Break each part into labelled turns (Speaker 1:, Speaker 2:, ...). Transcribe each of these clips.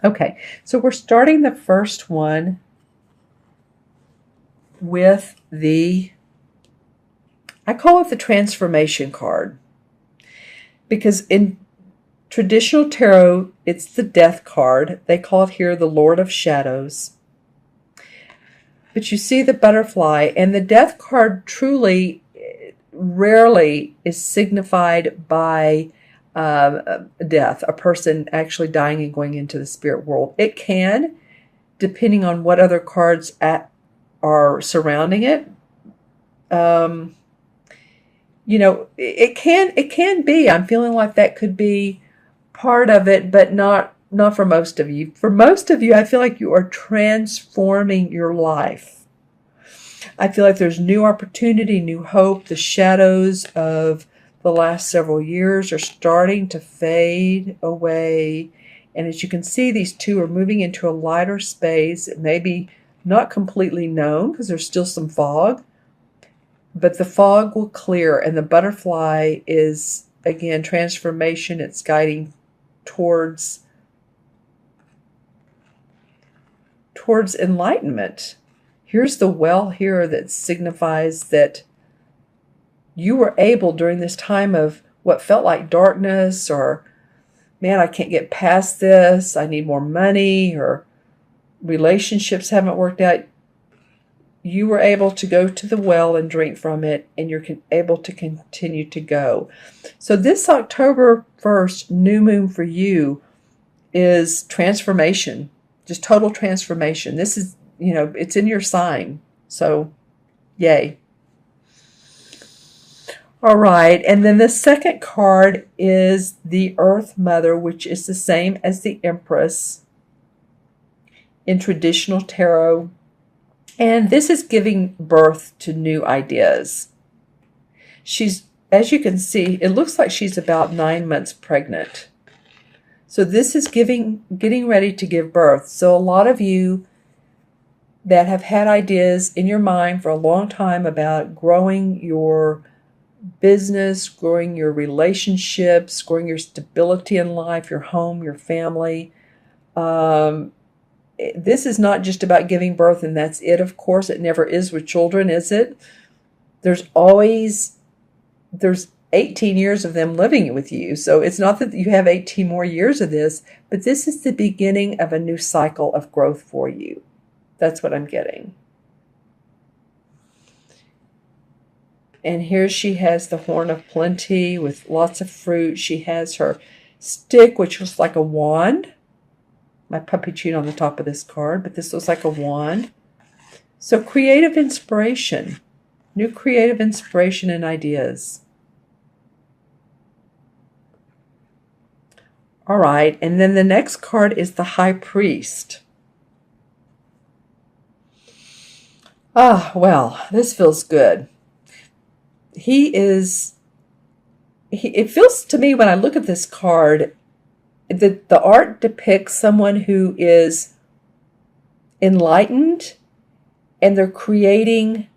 Speaker 1: Okay, so we're starting the first one with I call it the transformation card, because in traditional tarot, it's the death card. They call it here the Lord of Shadows. But you see the butterfly, and the death card truly rarely is signified by death, a person actually dying and going into the spirit world. It can, depending on what other cards are surrounding it. It can be. I'm feeling like that could be part of it, but not for most of you. For most of you, I feel like you are transforming your life. I feel like there's new opportunity, new hope. The shadows of the last several years are starting to fade away. And as you can see, these two are moving into a lighter space. It may be not completely known because there's still some fog, but the fog will clear, and the butterfly is, again, transformation. It's guiding towards enlightenment. Here's the well here that signifies that you were able, during this time of what felt like darkness, or, man, I can't get past this, I need more money, or relationships haven't worked out, you were able to go to the well and drink from it, and you're able to continue to go. So this October 1st new moon for you is transformation, just total transformation. This is, it's in your sign. So, yay. All right, and then the second card is the Earth Mother, which is the same as the Empress in traditional tarot. And this is giving birth to new ideas. She's, as you can see, it looks like she's about 9 months pregnant. So this is getting ready to give birth. So a lot of you that have had ideas in your mind for a long time about growing your business, growing your relationships, growing your stability in life, your home, your family. This is not just about giving birth and that's it, of course. It never is with children, is it? There's 18 years of them living with you. So it's not that you have 18 more years of this, but this is the beginning of a new cycle of growth for you. That's what I'm getting. And here she has the Horn of Plenty with lots of fruit. She has her stick, which looks like a wand. My puppy chewed on the top of this card, but this looks like a wand. So creative inspiration, new creative inspiration and ideas. All right, and then the next card is the High Priest. Ah, well, this feels good. It feels to me when I look at this card that the art depicts someone who is enlightened and they're creating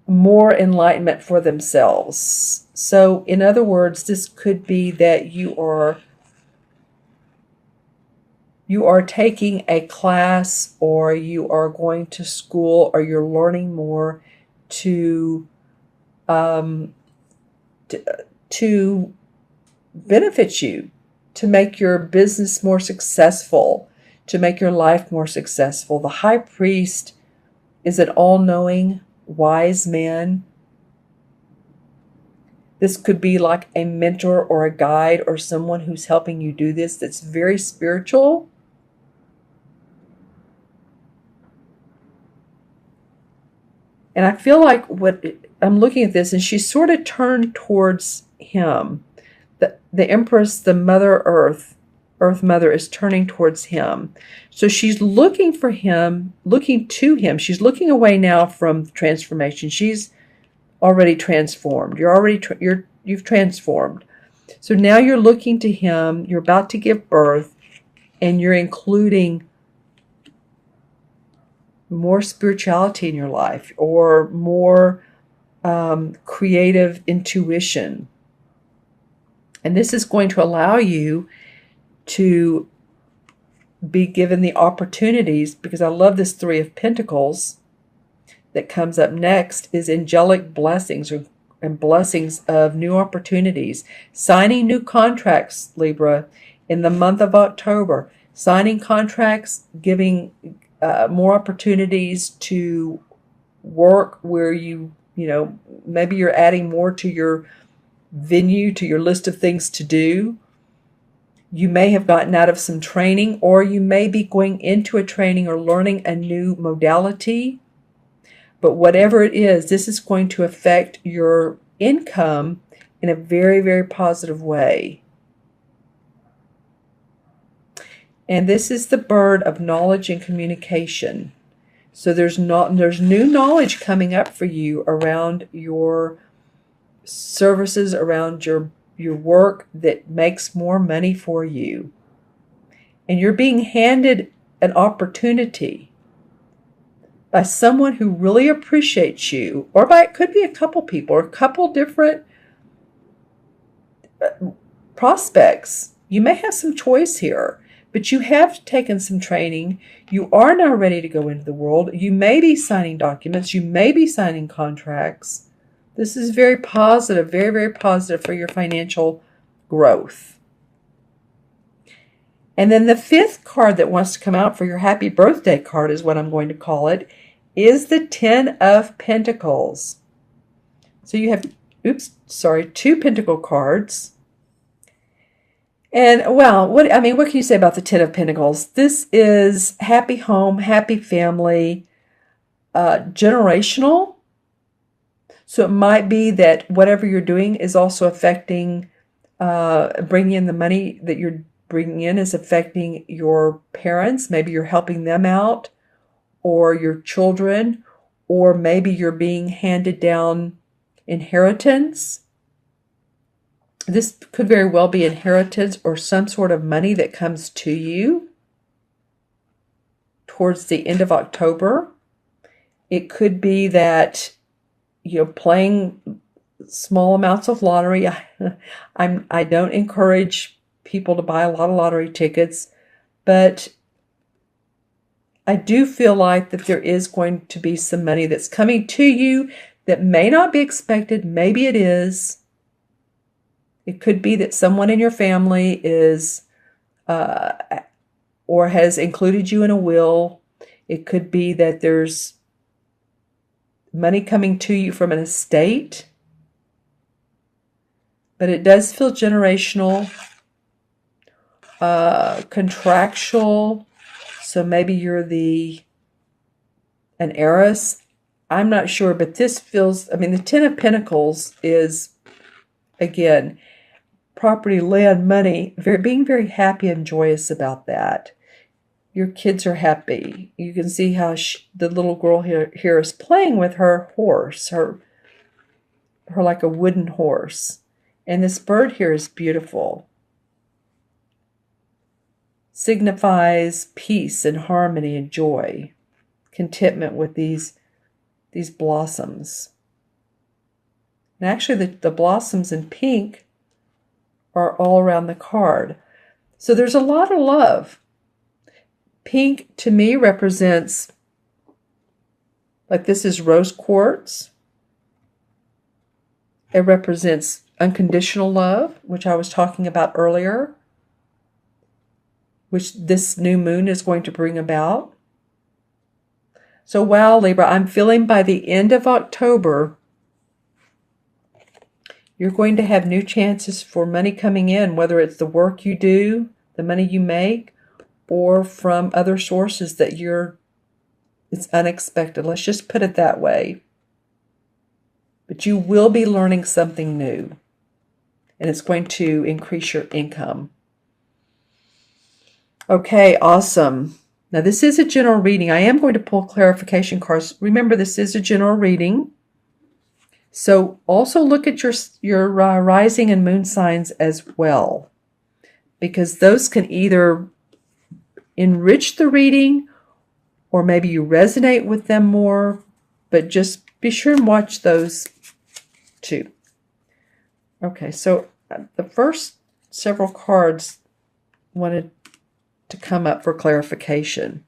Speaker 1: more enlightenment for themselves. So in other words, this could be that you are taking a class, or you are going to school, or you're learning more to benefit you, to make your business more successful, to make your life more successful. The High Priest is an all-knowing, wise man. This could be like a mentor or a guide or someone who's helping you do this that's very spiritual. And I feel like I'm looking at this, and she's sort of turned towards him. The Empress, the Mother Earth Mother, is turning towards him. So she's looking for him, looking to him. She's looking away now from transformation. She's already transformed. You've transformed. So now you're looking to him. You're about to give birth, and you're including more spirituality in your life, or more creative intuition. And this is going to allow you to be given the opportunities, because I love this Three of Pentacles that comes up next, is angelic blessings and blessings of new opportunities. Signing new contracts, Libra, in the month of October. Signing contracts, giving more opportunities to work where maybe you're adding more to your venue, to your list of things to do. You may have gotten out of some training, or you may be going into a training or learning a new modality. But whatever it is, this is going to affect your income in a very, very positive way. And this is the bird of knowledge and communication. So there's new knowledge coming up for you around your services, around your work that makes more money for you. And you're being handed an opportunity by someone who really appreciates you, or it could be a couple people, or a couple different prospects. You may have some choice here, but you have taken some training. You are now ready to go into the world. You may be signing documents. You may be signing contracts. This is very positive, very, very positive for your financial growth. And then the fifth card that wants to come out for your happy birthday card, is what I'm going to call it, is the Ten of Pentacles. So you have, two Pentacle cards. And, well, what can you say about the Ten of Pentacles? This is happy home, happy family, generational. So it might be that whatever you're doing is also affecting, bringing in the money that you're bringing in is affecting your parents. Maybe you're helping them out, or your children, or maybe you're being handed down inheritance. This could very well be inheritance or some sort of money that comes to you towards the end of October. It could be that playing small amounts of lottery. I don't encourage people to buy a lot of lottery tickets, but I do feel like that there is going to be some money that's coming to you that may not be expected. Maybe it is. It could be that someone in your family is or has included you in a will. It could be that there's money coming to you from an estate. But it does feel generational, contractual. So maybe you're an heiress. I'm not sure, but this feels, the Ten of Pentacles is, again, property, land, money, being very happy and joyous about that. Your kids are happy. You can see how the little girl here is playing with her horse, her like a wooden horse. And this bird here is beautiful. Signifies peace and harmony and joy, contentment with these blossoms. And actually the blossoms in pink are all around the card. So there's a lot of love. Pink to me represents, like this is rose quartz. It represents unconditional love, which I was talking about earlier, which this new moon is going to bring about. So wow, Libra, I'm feeling by the end of October, you're going to have new chances for money coming in, whether it's the work you do, the money you make, or from other sources that it's unexpected. Let's just put it that way. But you will be learning something new, and it's going to increase your income. Okay, awesome. Now, this is a general reading. I am going to pull clarification cards. Remember, this is a general reading. So also look at your rising and moon signs as well, because those can either enrich the reading or maybe you resonate with them more, but just be sure and watch those too. Okay, so the first several cards wanted to come up for clarification.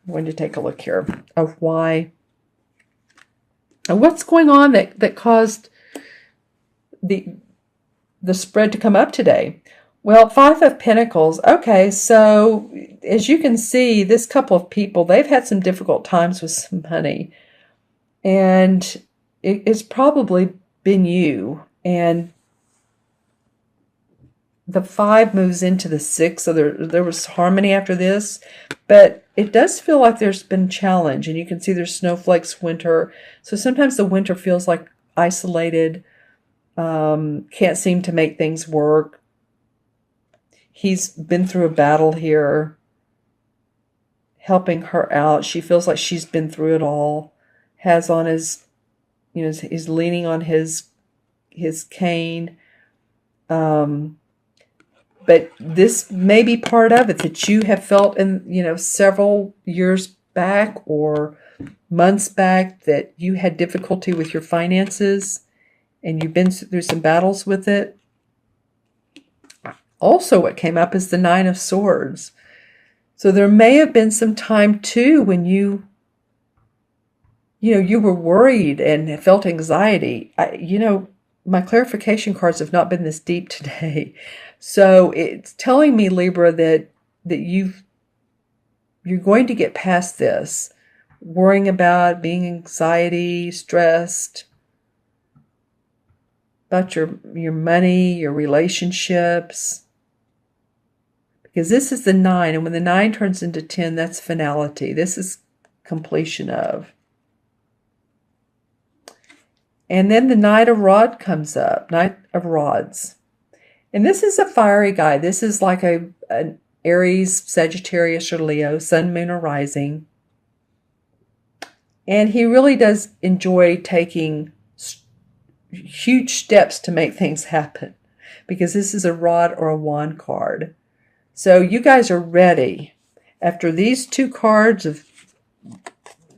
Speaker 1: I'm going to take a look here of why, and what's going on that caused the spread to come up today. Well, Five of Pentacles. Okay, so as you can see, this couple of people, they've had some difficult times with some money. And it's probably been you. And the 5 moves into the 6, so there was harmony after this. But it does feel like there's been challenge. And you can see there's snowflakes, winter. So sometimes the winter feels like isolated. Can't seem to make things work. He's been through a battle here, helping her out. She feels like she's been through it all. Has on his, he's leaning on his cane. But this may be part of it that you have felt in, several years back or months back that you had difficulty with your finances and you've been through some battles with it. Also, what came up is the 9 of Swords. So there may have been some time too when you were worried and felt anxiety. My clarification cards have not been this deep today. So it's telling me, Libra, that you're going to get past this, worrying about being anxiety, stressed, about your money, your relationships. Because this is the 9, and when the 9 turns into 10, that's finality. This is completion of. And then the Knight of Rods comes up, Knight of Rods. And this is a fiery guy. This is like an Aries, Sagittarius, or Leo, Sun, Moon, or Rising. And he really does enjoy taking huge steps to make things happen, because this is a rod or a wand card. So you guys are ready. After these 2 cards of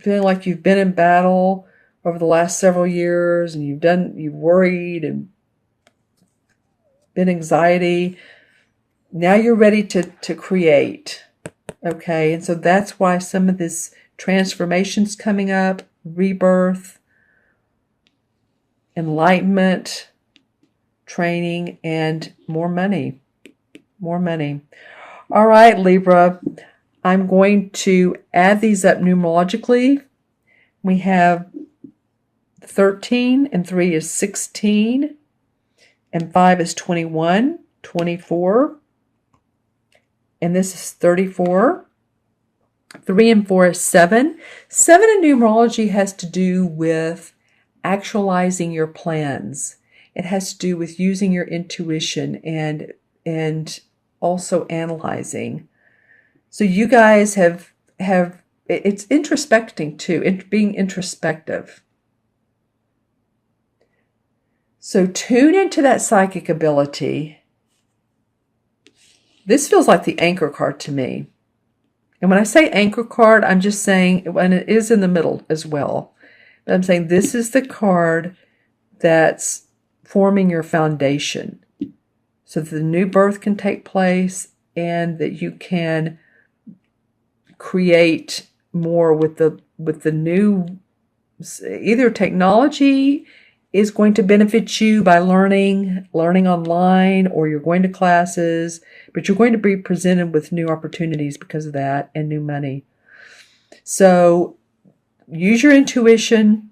Speaker 1: feeling like you've been in battle over the last several years and you've worried and been anxiety, now you're ready to create. Okay, and so that's why some of this transformation's coming up, rebirth, enlightenment, training, and more money. More money. All right, Libra, I'm going to add these up numerologically. We have 13, and 3 is 16, and 5 is 21, 24, and this is 34. 3 and 4 is 7. 7 in numerology has to do with actualizing your plans. It has to do with using your intuition and also analyzing. So you guys have it's introspecting too, being introspective. So tune into that psychic ability. This feels like the anchor card to me. And when I say anchor card, I'm just saying, and it is in the middle as well, but I'm saying this is the card that's forming your foundation so that the new birth can take place and that you can create more with the new, either technology is going to benefit you by learning online, or you're going to classes, but you're going to be presented with new opportunities because of that and new money. So use your intuition.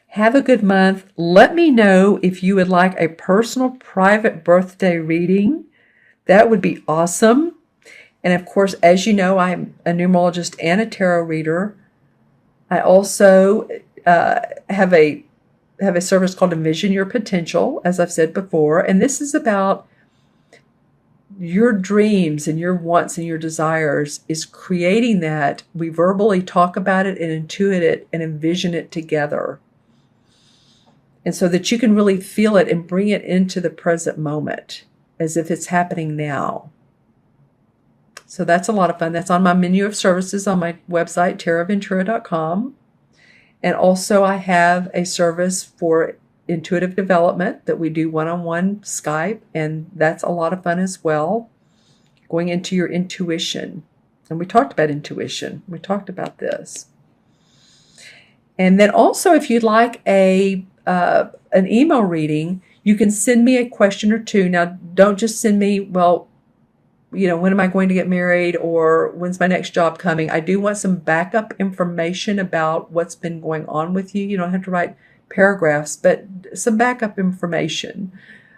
Speaker 1: Have a good month. Let me know if you would like a personal private birthday reading. That would be awesome. And of course, as you know, I'm a numerologist and a tarot reader. I also have a service called Envision Your Potential, as I've said before. And this is about your dreams and your wants and your desires, is creating that. We verbally talk about it and intuit it and envision it together. And so that you can really feel it and bring it into the present moment as if it's happening now. So that's a lot of fun. That's on my menu of services on my website, taraventura.com. And also I have a service for intuitive development that we do one-on-one Skype, and that's a lot of fun as well. going into your intuition. And we talked about intuition. We talked about this. And then also, if you'd like an email reading, you can send me a question or two. Now, don't just send me, well, when am I going to get married, or when's my next job coming? I do want some backup information about what's been going on with you. You don't have to write paragraphs, but some backup information.